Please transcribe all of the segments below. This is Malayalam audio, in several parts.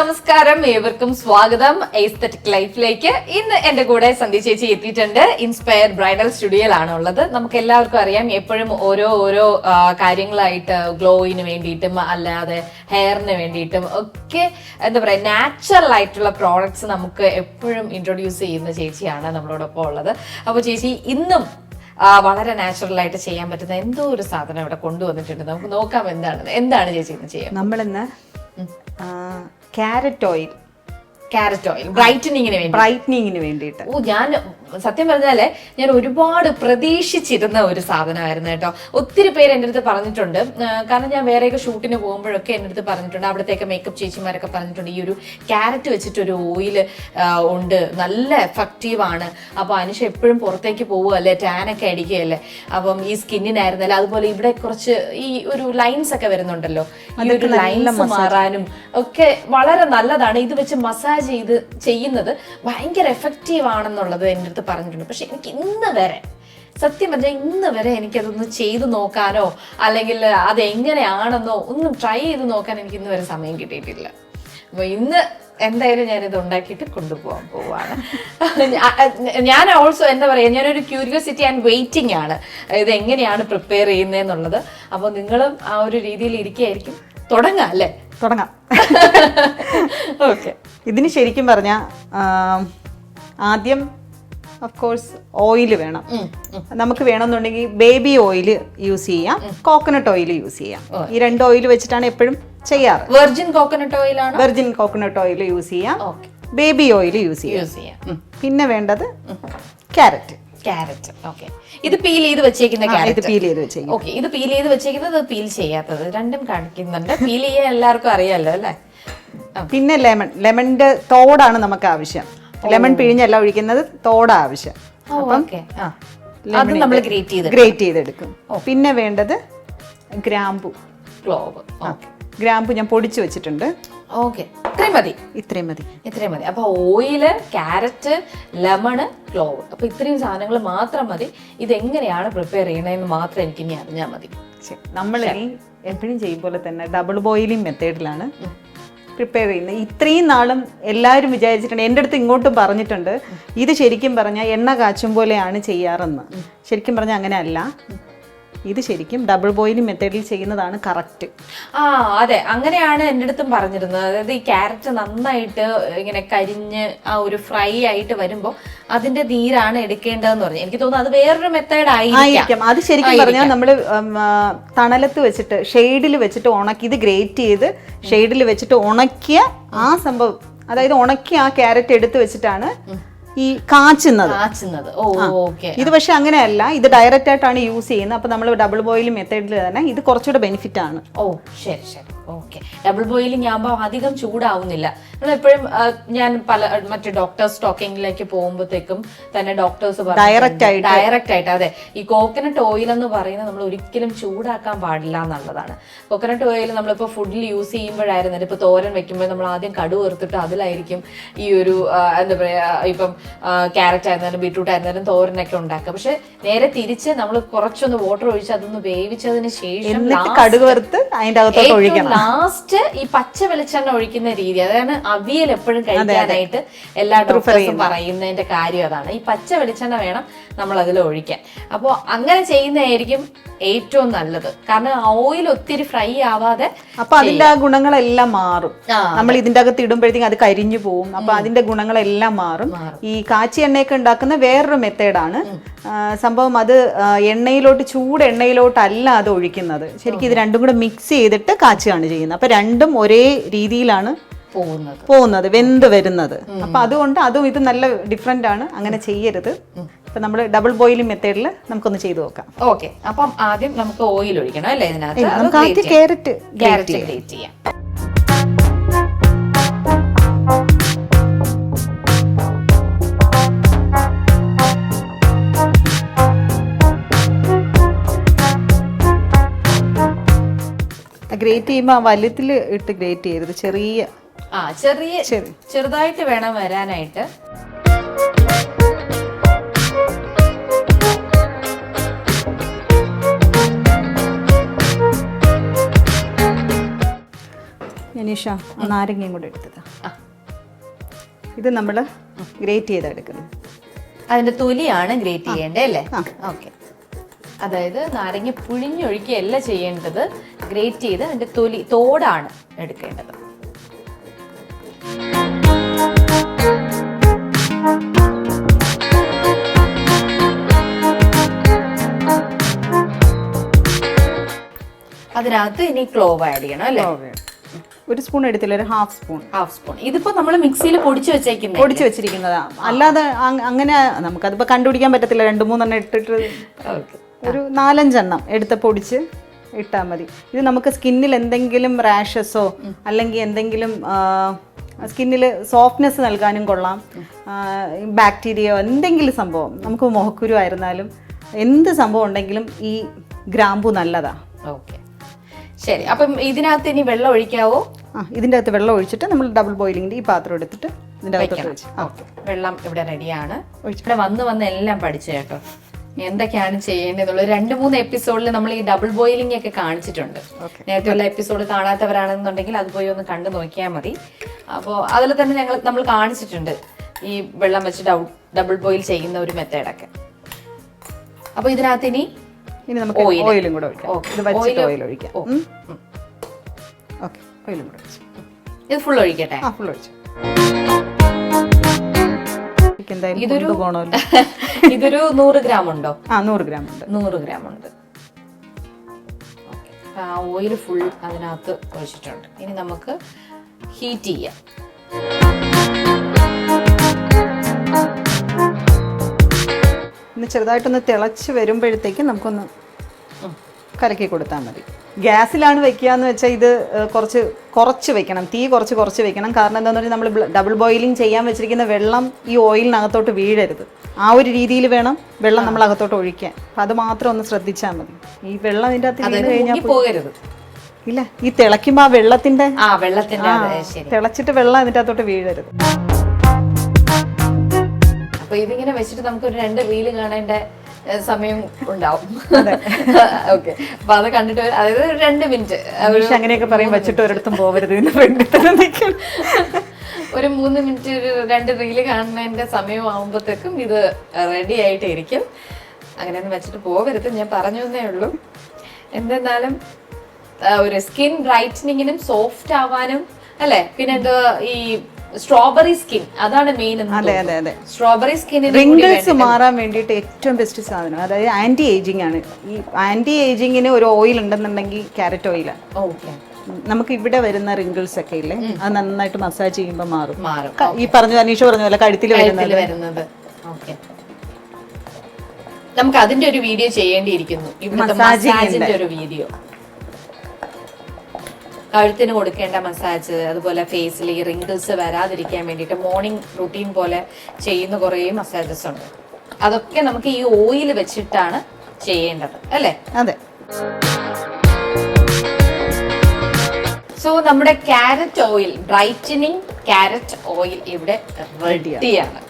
നമസ്കാരം, ഏവർക്കും സ്വാഗതം എസ്തെറ്റിക് ലൈഫിലേക്ക്. ഇന്ന് എന്റെ കൂടെ സന്ധ്യ ചേച്ചി എത്തിയിട്ടുണ്ട്. ഇൻസ്പയർ ബ്രൈഡൽ സ്റ്റുഡിയോയിലാണ് ഉള്ളത്. നമുക്ക് എല്ലാവർക്കും അറിയാം, എപ്പോഴും ഓരോ കാര്യങ്ങളായിട്ട് ഗ്ലോയിന് വേണ്ടിയിട്ടും അല്ലാതെ ഹെയറിന് വേണ്ടിയിട്ടും ഒക്കെ എന്താ പറയാ നാച്ചുറൽ ആയിട്ടുള്ള പ്രോഡക്ട്സ് നമുക്ക് എപ്പോഴും ഇൻട്രൊഡ്യൂസ് ചെയ്യുന്ന ചേച്ചിയാണ് നമ്മളോടൊപ്പം ഉള്ളത്. അപ്പൊ ചേച്ചി ഇന്നും വളരെ നാച്ചുറൽ ആയിട്ട് ചെയ്യാൻ പറ്റുന്ന എന്തോ ഒരു സാധനം ഇവിടെ കൊണ്ടുവന്നിട്ടുണ്ട്. നമുക്ക് നോക്കാം എന്താണ് ചേച്ചി ഇന്ന് ചെയ്യാം. നമ്മളിന്ന് ക്യാരറ്റ് ഓയിൽ ബ്രൈറ്റനിങ്ങിന് വേണ്ടിയിട്ട്. ഞാൻ സത്യം പറഞ്ഞാലേ ഞാൻ ഒരുപാട് പ്രതീക്ഷിച്ചിരുന്ന ഒരു സാധനമായിരുന്നു കേട്ടോ. ഒത്തിരി പേര് എൻ്റെ അടുത്ത് പറഞ്ഞിട്ടുണ്ട്. കാരണം ഞാൻ വേറെയൊക്കെ ഷൂട്ടിന് പോകുമ്പോഴൊക്കെ എൻ്റെ അടുത്ത് പറഞ്ഞിട്ടുണ്ട്, അവിടത്തേക്ക് മേക്കപ്പ് ചേച്ചിമാരൊക്കെ പറഞ്ഞിട്ടുണ്ട് ഈ ഒരു ക്യാരറ്റ് വെച്ചിട്ടൊരു ഓയിൽ ഉണ്ട്, നല്ല എഫക്റ്റീവാണ്. അപ്പൊ അനുഷ എപ്പോഴും പുറത്തേക്ക് പോവുകയല്ലേ, ടാനൊക്കെ അടിക്കുകയല്ലേ, അപ്പം ഈ സ്കിന്നിനായിരുന്നല്ലേ, അതുപോലെ ഇവിടെ കുറച്ച് ഈ ഒരു ലൈൻസ് ഒക്കെ വരുന്നുണ്ടല്ലോ, ഈ ഒരു ലൈൻസ് മാറാനും ഒക്കെ വളരെ നല്ലതാണ്. ഇത് വെച്ച് മസാജ് ചെയ്യുന്നത് ഭയങ്കര എഫക്റ്റീവ് ആണെന്നുള്ളത് എൻ്റെ അടുത്ത് പറഞ്ഞിട്ടുണ്ട്. പക്ഷെ എനിക്ക് സത്യം പറഞ്ഞാൽ ഇന്ന് വരെ എനിക്കതൊന്ന് ചെയ്തു നോക്കാനോ അല്ലെങ്കിൽ അതെങ്ങനെയാണെന്നോ ഒന്നും ട്രൈ ചെയ്ത് നോക്കാൻ എനിക്ക് ഇന്ന് വരെ സമയം കിട്ടിയിട്ടില്ല. അപ്പൊ ഇന്ന് എന്തായാലും ഞാനിത് ഉണ്ടാക്കിയിട്ട് കൊണ്ടുപോകാൻ പോവാണ്. ഞാൻ ഓൾസോ എന്താ പറയാ, ഞാനൊരു ക്യൂരിയോസിറ്റി ആൻഡ് വെയിറ്റിംഗ് ആണ് ഇത് എങ്ങനെയാണ് പ്രിപ്പയർ ചെയ്യുന്നതെന്നുള്ളത്. അപ്പൊ നിങ്ങളും ആ ഒരു രീതിയിൽ ഇരിക്കുകയായിരിക്കും. തുടങ്ങാം അല്ലേ? തുടങ്ങാം. ഓക്കെ. ഇതിന് ശരിക്കും പറഞ്ഞാൽ ആദ്യം ഓഫ് കോഴ്സ് ഓയിൽ വേണം. നമുക്ക് വേണമെന്നുണ്ടെങ്കിൽ ബേബി ഓയിൽ യൂസ് ചെയ്യാം, കോക്കനട്ട് ഓയിൽ യൂസ് ചെയ്യാം. ഈ രണ്ട് ഓയിൽ വെച്ചിട്ടാണ് എപ്പോഴും ചെയ്യാറ്. വെർജിൻ കോക്കനട്ട് ഓയിലാണ്. വെർജിൻ കോക്കനട്ട് ഓയിൽ യൂസ് ചെയ്യാം, ബേബി ഓയിൽ യൂസ് ചെയ്യാം. പിന്നെ വേണ്ടത് ക്യാരറ്റ്. ഓക്കെ. ഇത് പീൽ ചെയ്ത് വെച്ചേക്കുന്ന ഇത് പീൽ ചെയ്ത് വെച്ചേക്കും. ഓക്കെ. ഇത് പീൽ ചെയ്ത് വെച്ചേക്കുന്നത്, പീൽ ചെയ്യാത്തത്, രണ്ടും കാണിക്കുന്നുണ്ട്. പീൽ ചെയ്യാൻ എല്ലാവർക്കും അറിയാലോ അല്ലേ? പിന്നെ ലെമണിന്റെ തോടാണ് നമുക്ക് ആവശ്യം. ലെമൺ പിഴിഞ്ഞല്ല ഒഴിക്കുന്നത്, തോടാ ആവശ്യം. നമ്മൾ ഗ്രേറ്റ് ചെയ്തെടുക്കും. പിന്നെ വേണ്ടത് ഗ്രാമ്പു, ക്ലോവ്. ഗ്രാമ്പു ഞാൻ പൊടിച്ചു വെച്ചിട്ടുണ്ട്. ഓക്കെ. ഇത്രയും മതി. അപ്പൊ ഓയില്, ക്യാരറ്റ്, ലെമണ്, ക്ലോവ്, അപ്പൊ ഇത്രയും സാധനങ്ങൾ മാത്രം മതി. ഇതെങ്ങനെയാണ് പ്രിപ്പയർ ചെയ്യണമെന്ന് മാത്രം എനിക്ക് ഇനി അറിഞ്ഞാൽ മതി. നമ്മൾ ഇനി എപ്പോഴും ചെയ്യും പോലെ തന്നെ ഡബിൾ ബോയിലിംഗ് മെത്തേഡിലാണ് പ്രിപ്പയർ ചെയ്യുന്നത്. ഇത്രയും നാളും എല്ലാവരും വിചാരിച്ചിട്ടുണ്ട്, എൻ്റെ അടുത്ത് ഇങ്ങോട്ടും പറഞ്ഞിട്ടുണ്ട്, ഇത് ശരിക്കും പറഞ്ഞാൽ എണ്ണ കാച്ചും പോലെയാണ് ചെയ്യാറെന്ന്. ശരിക്കും പറഞ്ഞാൽ അങ്ങനെ അല്ല. ഇത് ശരിക്കും ഡബിൾ ബോയിലിംഗ് മെത്തേഡിൽ ചെയ്യുന്നതാണ് കറക്റ്റ്. അതെ, അങ്ങനെയാണ് എൻ്റെ അടുത്തും പറഞ്ഞിരുന്നത്. അതായത് ഈ ക്യാരറ്റ് നന്നായിട്ട് ഇങ്ങനെ കരിഞ്ഞ് ആ ഒരു ഫ്രൈ ആയിട്ട് വരുമ്പോൾ അതിന്റെ നീരാണ് എടുക്കേണ്ടതെന്ന് പറഞ്ഞു. എനിക്ക് തോന്നുന്നു അത് വേറൊരു മെത്തേഡ് ആയിരിക്കാം. അത് ശരിക്കും പറഞ്ഞാൽ നമ്മൾ തണലത്ത് വെച്ചിട്ട് ഷെയ്ഡിൽ വെച്ചിട്ട് ഉണക്കി, ഇത് ഗ്രേറ്റ് ചെയ്ത് ഷെയ്ഡിൽ വെച്ചിട്ട് ഉണക്കിയ ആ സംഭവം, അതായത് ഉണക്കി ആ ക്യാരറ്റ് എടുത്ത് വെച്ചിട്ടാണ് ഈ കാച്ചുന്നത്. ഇത് പക്ഷെ അങ്ങനെയല്ല, ഇത് ഡയറക്റ്റ് ആയിട്ടാണ് യൂസ് ചെയ്യുന്നത്. അപ്പൊ നമ്മൾ ഡബിൾ ബോയിലിംഗ് മെത്തേഡിൽ തന്നെ ഇത് കുറച്ചുകൂടെ ബെനിഫിറ്റ് ആണ്. ശരി. ഓക്കെ. ഡബിൾ ബോയിലിംഗ് ആകുമ്പോൾ അധികം ചൂടാവുന്നില്ല. എപ്പോഴും ഞാൻ മറ്റു ഡോക്ടേഴ്സ് ടോക്കിങ്ങിലേക്ക് പോകുമ്പോഴത്തേക്കും തന്നെ ഡോക്ടേഴ്സ് ഡയറക്റ്റ് ആയിട്ട് അതെ, ഈ കോക്കനട്ട് ഓയിൽ എന്ന് പറയുന്നത് നമ്മൾ ഒരിക്കലും ചൂടാക്കാൻ പാടില്ല എന്നുള്ളതാണ്. കോക്കനട്ട് ഓയിൽ നമ്മളിപ്പോ ഫുഡിൽ യൂസ് ചെയ്യുമ്പോഴായിരുന്നാലും, ഇപ്പൊ തോരൻ വെക്കുമ്പോൾ നമ്മൾ ആദ്യം കടുക് വറുത്തിട്ട് അതിലായിരിക്കും ഈ ഒരു എന്താ പറയാ, ഇപ്പം ക്യാരറ്റ് ആയിരുന്നാലും ബീട്രൂട്ട് ആയിരുന്നാലും തോരനൊക്കെ ഉണ്ടാക്കുക. പക്ഷെ നേരെ തിരിച്ച് നമ്മൾ കുറച്ചൊന്ന് വാട്ടർ ഒഴിച്ച് അതൊന്ന് വേവിച്ചതിന് ശേഷം കടുക് വറുത്ത് അതിന്റെ അകത്തോട്ട് ഒഴിക്കണം. ലാസ്റ്റ് ഈ പച്ച വെളിച്ചെണ്ണ ഒഴിക്കുന്ന രീതി, അതാണ് അവിയൽ എപ്പോഴും കഴിക്കാനായിട്ട് എല്ലാ ഡോക്ടേഴ്സും പറയുന്നതിന്റെ കാര്യം അതാണ്. ഈ പച്ച വെളിച്ചെണ്ണ വേണം നമ്മൾ അതിൽ ഒഴിക്കാൻ. അപ്പോൾ അങ്ങനെ ചെയ്യുന്നതായിരിക്കും ഏറ്റവും നല്ലത്. കാരണം ഓയിൽ ഒത്തിരി ഫ്രൈ ആവാതെ, അപ്പൊ അതിന്റെ ആ ഗുണങ്ങളെല്ലാം മാറും. നമ്മൾ ഇതിന്റെ അകത്ത് ഇടുമ്പോഴത്തേക്കും അത് കരിഞ്ഞു പോവും. അപ്പൊ അതിന്റെ ഗുണങ്ങളെല്ലാം മാറും. ഈ കാച്ചി എണ്ണയൊക്കെ ഉണ്ടാക്കുന്ന വേറൊരു മെത്തേഡാണ് സംഭവം. അത് ചൂട് എണ്ണയിലോട്ടല്ല അത് ഒഴിക്കുന്നത്. ശരിക്കും ഇത് രണ്ടും കൂടെ മിക്സ് ചെയ്തിട്ട് കാച്ചുകയാണ് ചെയ്യുന്നത്. അപ്പൊ രണ്ടും ഒരേ രീതിയിലാണ് പോകുന്നത്, വെന്ത് വരുന്നത്. അപ്പൊ അതുകൊണ്ട് അതും ഇത് നല്ല ഡിഫറെന്റ് ആണ്. അങ്ങനെ ചെയ്യരുത്. അപ്പൊ നമ്മൾ ഡബിൾ ബോയിലിംഗ് മെത്തേഡിൽ നമുക്കൊന്ന് ചെയ്തു നോക്കാം. ഓക്കെ. അപ്പം ആദ്യം നമുക്ക് ഓയിൽ ഒഴിക്കണം അല്ലേ? ഇതിനകത്ത് നമുക്ക് ആദ്യം ക്യാരറ്റ് ഗ്രേറ്റ് ചെയ്യാം. ഗ്രേറ്റ് ചെയ്യുമ്പോൾ വലുതിൽ ഇട്ട് ഗ്രേറ്റ് ചെയ്യരുത്, ചെറുതായിട്ട് വേണം വരാനായിട്ട്. ഞാൻ അനീഷ നാരങ്ങയും കൂടെ എടുത്തത്. ഇത് നമ്മൾ ഗ്രേറ്റ് ചെയ്തെടുക്കുന്നത്. അതിന്റെ തൊലിയാണ് ഗ്രേറ്റ് ചെയ്യേണ്ടത് അല്ലേ? ഓക്കെ. അതായത് നാരങ്ങ പുഴിഞ്ഞൊഴിക്കുകയല്ല ചെയ്യേണ്ടത്, ഗ്രേറ്റ് ചെയ്ത് അതിന്റെ തോടാണ് എടുക്കേണ്ടത്. അതിനകത്ത് ഇനി ക്ലോവ് ആഡ് ചെയ്യണം അല്ലേ? ഒരു സ്പൂൺ എടുത്തില്ല, ഒരു ഹാഫ് സ്പൂൺ. ഇതിപ്പോ നമ്മൾ മിക്സിയിൽ പൊടിച്ചു വെച്ചിരിക്കുന്നതാ. അല്ലാതെ അങ്ങനെ നമുക്കതിപ്പോ കണ്ടുപിടിക്കാൻ പറ്റത്തില്ല. 2-3 ഇട്ടിട്ട് ഒരു 4-5 എടുത്ത് പൊടിച്ച് ഇട്ടാൽ മതി. ഇത് നമുക്ക് സ്കിന്നിൽ എന്തെങ്കിലും റാഷസോ അല്ലെങ്കിൽ എന്തെങ്കിലും സ്കിന്നിൽ സോഫ്റ്റ്നെസ് നൽകാനും കൊള്ളാം. ബാക്ടീരിയയോ എന്തെങ്കിലും സംഭവം, നമുക്ക് മുഖക്കുരു ആയിരുന്നാലും എന്ത് സംഭവം ഉണ്ടെങ്കിലും ഈ ഗ്രാമ്പു നല്ലതാ. ഓക്കെ, ശരി. അപ്പം ഇതിനകത്ത് ഇനി വെള്ളം ഒഴിക്കാവോ? ഇതിൻ്റെ അകത്ത് വെള്ളം ഒഴിച്ചിട്ട് നമ്മൾ ഡബിൾ ബോയിലിങ്ങിൻ്റെ ഈ പാത്രം എടുത്തിട്ട് ഇതിൻ്റെ അകത്തോട്ട് വെച്ച്. വെള്ളം ഇവിടെ റെഡിയാണ്. ഇവിടെ വന്ന് എല്ലാം പഠിച്ചു കേട്ടോ, എന്തൊക്കെയാണ് ചെയ്യേണ്ടതുള്ളത്. 2-3 എപ്പിസോഡിൽ നമ്മൾ ഈ ഡബിൾ ബോയിലിംഗ് ഒക്കെ കാണിച്ചിട്ടുണ്ട്. നേരത്തെയുള്ള എപ്പിസോഡ് കാണാത്തവരാണെന്നുണ്ടെങ്കിൽ അത് പോയി ഒന്ന് കണ്ടു നോക്കിയാൽ മതി. അപ്പോൾ അതിൽ തന്നെ നമ്മൾ കാണിച്ചിട്ടുണ്ട് ഈ വെള്ളം വെച്ച് ഡബിൾ ബോയിൽ ചെയ്യുന്ന ഒരു മെത്തേഡൊക്കെ. അപ്പോൾ ഇതിനകത്ത് ഇനി നമുക്ക് ഓയിലും കൂടെ ഒഴിക്കാം. ഇത് വെച്ചിട്ട് ഓയിൽ ഒഴിക്കാം. ഓക്കെ, ഓയിലും കൂടെ ഒഴിച്ചു. ഇത് ഫുൾ ഒഴിക്കട്ടെ? ഫുൾ ഒഴിച്ചു. ഇതൊരു 100 ഗ്രാം ഉണ്ടോ? 100 ഗ്രാം ഉണ്ട്. 100 ഗ്രാം ഉണ്ട്. ആ ഓയിൽ ഫുൾ അതിനകത്ത് ഒഴിച്ചിട്ടുണ്ട്. ഇനി നമുക്ക് ഹീറ്റ് ചെയ്യാം. ഇന്ന് ചെറുതായിട്ടൊന്ന് തിളച്ച് വരുമ്പോഴത്തേക്കും നമുക്കൊന്ന് കലക്കി കൊടുത്താൽ മതി. ഗ്യാസിലാണ് വെക്കുകയെന്ന് വെച്ചാൽ ഇത് കുറച്ച് വെക്കണം, തീ കുറച്ച് വെക്കണം. കാരണം എന്താണെന്ന് പറഞ്ഞാൽ നമ്മൾ ഡബിൾ ബോയിലിംഗ് ചെയ്യാൻ വെച്ചിരിക്കുന്ന വെള്ളം ഈ ഓയിലിനകത്തോട്ട് വീഴരുത്. ആ ഒരു രീതിയിൽ വേണം വെള്ളം നമ്മൾ അകത്തോട്ട് ഒഴിക്കാൻ. അപ്പം അത് മാത്രം ഒന്ന് ശ്രദ്ധിച്ചാൽ മതി. ഈ വെള്ളം ഇതിൻ്റെ അകത്ത് വീണ് കഴിഞ്ഞാൽ പോകരുത്. ഇല്ല, ഈ തിളയ്ക്കുമ്പോൾ ആ വെള്ളത്തിൻ്റെ തിളച്ചിട്ട് വെള്ളം ഇതിൻ്റെ അകത്തോട്ട് വീഴരുത്. അപ്പൊ ഇതിങ്ങനെ വെച്ചിട്ട് നമുക്ക് ഒരു 2 റീല് കാണേണ്ട സമയം ഉണ്ടാവും. ഓക്കെ, അപ്പൊ അത് കണ്ടിട്ട് അതായത് 2 മിനിറ്റ് അങ്ങനെയൊക്കെ പറയും. വെച്ചിട്ട് ഒരിടത്തും പോകരുത്. ഒരു 3 മിനിറ്റ് 2 റീല് കാണുന്നതിന്റെ സമയം ആവുമ്പോഴത്തേക്കും ഇത് റെഡി ആയിട്ട് ഇരിക്കും. അങ്ങനെയൊന്നും വെച്ചിട്ട് പോകരുത്, ഞാൻ പറഞ്ഞു തന്നേ ഉള്ളൂ. എന്തെന്നാലും ഒരു സ്കിൻ ബ്രൈറ്റനിങ്ങിനും സോഫ്റ്റ് ആവാനും അല്ലെ, പിന്നെ എന്താ ഈ സ്ട്രോബെറി സ്കിൻ, അതാണ് മെയിൻ. സ്ട്രോബെറി സ്കിന്നിന് റിങ്കിൾസ് മാറാൻ വേണ്ടിയിട്ട് ഏറ്റവും ബെസ്റ്റ് സാധനം, അതായത് ആന്റി ഏജിങ് ആണ്. ഈ ആന്റി ഏജിങ്ങിന് ഒരു ഓയിൽ ഉണ്ടെന്നുണ്ടെങ്കിൽ ക്യാരറ്റ് ഓയിലാണ്. നമുക്ക് ഇവിടെ വരുന്ന റിങ്കിൾസ് ഒക്കെ ഇല്ലേ, അത് നന്നായിട്ട് മസാജ് ചെയ്യുമ്പോൾ മാറും. ഈ അനീഷ പറഞ്ഞ പോലെ കഴുത്തിൽ വരുന്നത്. നമുക്ക് അതിന്റെ ഒരു വീഡിയോ ചെയ്യേണ്ടിയിരിക്കുന്നു, മസാജിന്റെ ഒരു വീഡിയോ. കഴുത്തിന് കൊടുക്കേണ്ട മസാജ്, അതുപോലെ ഫേസിൽ ഈ റിങ്കിൾസ് വരാതിരിക്കാൻ വേണ്ടിയിട്ട് മോർണിംഗ് റുട്ടീൻ പോലെ ചെയ്യുന്ന കുറേ മസാജസ് ഉണ്ട്. അതൊക്കെ നമുക്ക് ഈ ഓയിൽ വെച്ചിട്ടാണ് ചെയ്യേണ്ടത് അല്ലേ? അതെ. സോ നമ്മുടെ carrot oil, brightening carrot oil ഇവിടെ റെഡിയാണ്.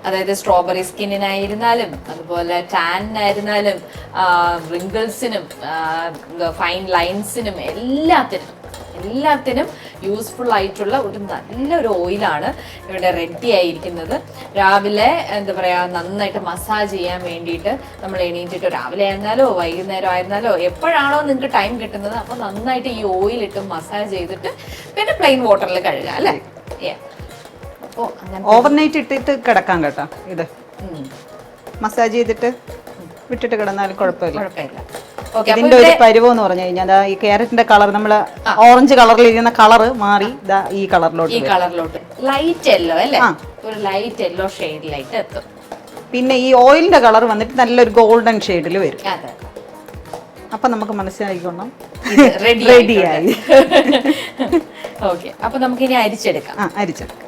അതായത് സ്ട്രോബെറി സ്കിന്നിനായിരുന്നാലും അതുപോലെ ടാനിനായിരുന്നാലും റിങ്കിൾസിനും ഫൈൻ ലൈൻസിനും എല്ലാത്തിനും യൂസ്ഫുൾ ആയിട്ടുള്ള ഒരു നല്ലൊരു ഓയിലാണ് ഇവിടെ റെഡി ആയിരിക്കുന്നത്. രാവിലെ എന്താ പറയുക, നന്നായിട്ട് മസാജ് ചെയ്യാൻ വേണ്ടിയിട്ട് നമ്മൾ എണീറ്റിട്ട് രാവിലെ ആയിരുന്നാലോ വൈകുന്നേരം ആയിരുന്നാലോ എപ്പോഴാണോ നിങ്ങൾക്ക് ടൈം കിട്ടുന്നത് അപ്പോൾ നന്നായിട്ട് ഈ ഓയിലിട്ട് മസാജ് ചെയ്തിട്ട് പിന്നെ പ്ലെയിൻ വാട്ടറിൽ കഴുകാം അല്ലേ? ഓവർനൈറ്റ് ഇട്ടിട്ട് കിടക്കാം കേട്ടോ. ഇത് മസാജ് ചെയ്തിട്ട് വിട്ടിട്ട് കിടന്നാലും കുഴപ്പമില്ല. ഇതിന്റെ ഒരു പരുവം എന്ന് പറഞ്ഞു കഴിഞ്ഞാൽ ഈ ക്യാരറ്റിന്റെ കളർ, നമ്മള് ഓറഞ്ച് കളറിൽ ഇരിക്കുന്ന കളറ് മാറി ഈ കളറിലോട്ട് ലൈറ്റ് യെല്ലോ അല്ലേ, ഒരു ലൈറ്റ് യെല്ലോ ഷെയ്ഡിലായിട്ട് എത്തും. പിന്നെ ഈ ഓയിലിന്റെ കളർ വന്നിട്ട് നല്ലൊരു ഗോൾഡൻ ഷെയ്ഡിൽ വരും. അപ്പൊ നമുക്ക് മനസ്സിലായിക്കൊള്ളാം റെഡിയായി. ഓക്കെ, അപ്പൊ നമുക്ക് ഇനി അരിച്ചെടുക്കാം. അരിച്ചെടുക്കാം.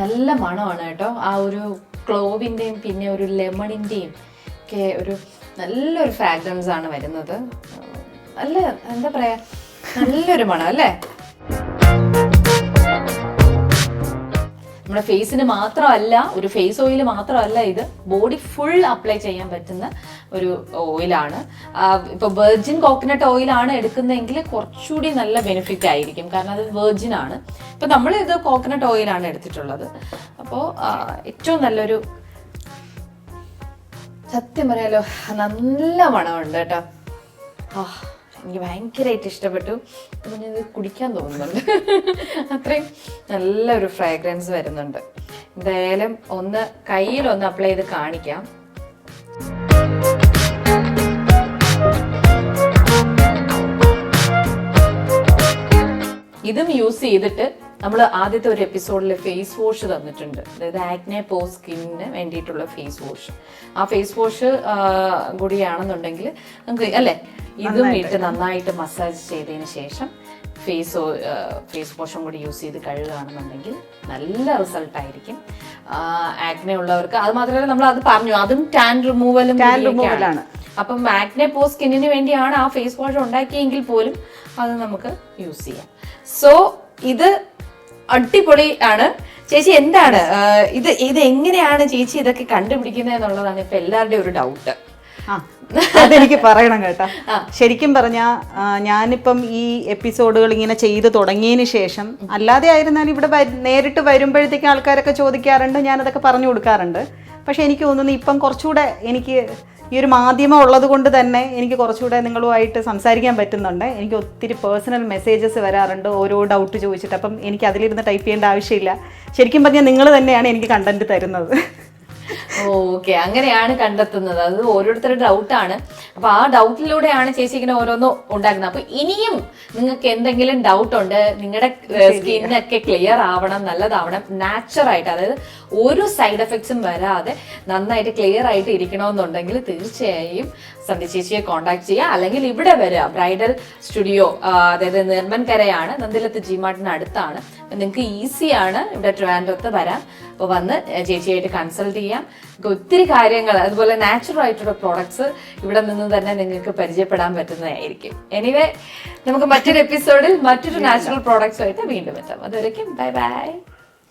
നല്ല മണമാണ് കേട്ടോ. ആ ഒരു ക്ലോവിന്റെയും പിന്നെ ഒരു ലെമണിന്റെയും ഒക്കെ ഒരു നല്ലൊരു ഫ്രാഗ്രൻസ് ആണ് വരുന്നത്. നല്ല എന്താ പറയാ, നല്ലൊരു മണം അല്ലേ. നമ്മുടെ ഫേസിന് മാത്രമല്ല, ഒരു ഫേസ് ഓയിൽ മാത്രമല്ല ഇത്, ബോഡി ഫുൾ അപ്ലൈ ചെയ്യാൻ പറ്റുന്ന ഒരു ഓയിലാണ്. ഇപ്പൊ വെർജിൻ കോക്കനട്ട് ഓയിലാണ് എടുക്കുന്നതെങ്കിൽ കുറച്ചുകൂടി നല്ല ബെനിഫിറ്റ് ആയിരിക്കും, കാരണം അത് വെർജിൻ ആണ്. ഇപ്പൊ നമ്മൾ ഇത് കോക്കനട്ട് ഓയിലാണ് എടുത്തിട്ടുള്ളത്. അപ്പോൾ ഏറ്റവും നല്ലൊരു, സത്യം പറയാലോ നല്ല മണമുണ്ട് കേട്ടോ. എനിക്ക് ഭയങ്കരമായിട്ട് ഇഷ്ടപ്പെട്ടു. അപ്പം ഇത് കുടിക്കാൻ തോന്നുന്നുണ്ട്, അത്രയും നല്ലൊരു ഫ്രാഗ്രൻസ് വരുന്നുണ്ട്. എന്തായാലും ഒന്ന് കയ്യിലൊന്ന് അപ്ലൈ ചെയ്ത് കാണിക്കാം. ഇതും യൂസ് ചെയ്തിട്ട് നമ്മൾ ആദ്യത്തെ ഒരു എപ്പിസോഡിൽ ഫേസ് വാഷ് തന്നിട്ടുണ്ട്, അതായത് ആക്നെ പോ സ്കിന്നിന് വേണ്ടിയിട്ടുള്ള ഫേസ് വാഷ്. ആ ഫേസ് വാഷ് കൂടിയാണെന്നുണ്ടെങ്കിൽ നമുക്ക് അല്ലേ, ഇതും ഇട്ട് നന്നായിട്ട് മസാജ് ചെയ്തതിന് ശേഷം ഫേസ് വാഷും കൂടി യൂസ് ചെയ്ത് കഴുകുകയാണെന്നുണ്ടെങ്കിൽ നല്ല റിസൾട്ട് ആയിരിക്കും. ആക്നെ ഉള്ളവർക്ക് അത് മാത്രമല്ല, നമ്മൾ അത് പറഞ്ഞു, അതും ടാൻ റിമൂവലാണ്. അപ്പം ആക്നെ പോ സ്കിന്നിന് വേണ്ടിയാണ് ആ ഫേസ് വാഷ് ഉണ്ടാക്കിയെങ്കിൽ പോലും അത് നമുക്ക് യൂസ് ചെയ്യാം. സോ ഇത് അടിപൊളി ആണ്. ചേച്ചി എന്താണ് ഇത് എങ്ങനെയാണ് ചേച്ചി ഇതൊക്കെ കണ്ടുപിടിക്കുന്നത് എന്നുള്ളതാണ് ഇപ്പൊ എല്ലാവരുടെയും ഒരു ഡൗട്ട്. അതെനിക്ക് പറയണം കേട്ടോ. ശരിക്കും പറഞ്ഞാ ഞാനിപ്പം ഈ എപ്പിസോഡുകൾ ഇങ്ങനെ ചെയ്തു തുടങ്ങിയതിന് ശേഷം, അല്ലാതെ ആയിരുന്നാലും ഇവിടെ നേരിട്ട് വരുമ്പോഴത്തേക്കും ആൾക്കാരൊക്കെ ചോദിക്കാറുണ്ട്, ഞാനതൊക്കെ പറഞ്ഞു കൊടുക്കാറുണ്ട്. പക്ഷെ എനിക്ക് തോന്നുന്നു ഇപ്പം കുറച്ചുകൂടെ എനിക്ക് ഈ ഒരു മാധ്യമം ഉള്ളത് കൊണ്ട് തന്നെ എനിക്ക് കുറച്ചുകൂടെ നിങ്ങളുമായിട്ട് സംസാരിക്കാൻ പറ്റുന്നുണ്ട്. എനിക്ക് ഒത്തിരി പേഴ്സണൽ മെസ്സേജസ് വരാറുണ്ട് ഓരോ ഡൗട്ട് ചോദിച്ചിട്ട്. അപ്പം എനിക്ക് അതിലിരുന്ന് ടൈപ്പ് ചെയ്യേണ്ട ആവശ്യമില്ല. ശരിക്കും പറഞ്ഞാൽ നിങ്ങൾ തന്നെയാണ് എനിക്ക് കണ്ടന്റ് തരുന്നത്. ഓക്കെ, അങ്ങനെയാണ് കണ്ടെത്തുന്നത്. അത് ഓരോരുത്തരുടെ ഡൗട്ടാണ്. അപ്പൊ ആ ഡൗട്ടിലൂടെയാണ് ചേച്ചി ഇങ്ങനെ ഓരോന്നും ഉണ്ടാക്കുന്നത്. അപ്പൊ ഇനിയും നിങ്ങൾക്ക് എന്തെങ്കിലും ഡൗട്ട് ഉണ്ട്, നിങ്ങളുടെ സ്കിന്നൊക്കെ ക്ലിയർ ആവണം, നല്ലതാവണം, നാച്ചുറായിട്ട്, അതായത് ഒരു സൈഡ് എഫക്ട്സും വരാതെ നന്നായിട്ട് ക്ലിയർ ആയിട്ട് ഇരിക്കണമെന്നുണ്ടെങ്കിൽ തീർച്ചയായും സന്ധ്യ ചേച്ചിയെ കോൺടാക്ട് ചെയ്യുക. അല്ലെങ്കിൽ ഇവിടെ വരിക, ബ്രൈഡൽ സ്റ്റുഡിയോ, അതായത് നിർമ്മൻകരയാണ്, നന്ദിലത്ത് ജിമാർട്ടിന് അടുത്താണ്. നിങ്ങൾക്ക് ഈസിയാണ് ഇവിടെ ട്രിവാൻഡ്രത്ത് വരാം. അപ്പോൾ വന്ന് ചേച്ചിയായിട്ട് കൺസൾട്ട് ചെയ്യാം. ഒത്തിരി കാര്യങ്ങൾ, അതുപോലെ നാച്ചുറൽ ആയിട്ടുള്ള പ്രോഡക്ട്സ് ഇവിടെ നിന്ന് തന്നെ നിങ്ങൾക്ക് പരിചയപ്പെടാൻ പറ്റുന്നതായിരിക്കും. എനിവേ, നമുക്ക് മറ്റൊരു എപ്പിസോഡിൽ മറ്റൊരു നാച്ചുറൽ പ്രോഡക്ട്സുമായിട്ട് വീണ്ടും എത്താം. അതുവരേക്കും ബൈ ബൈ.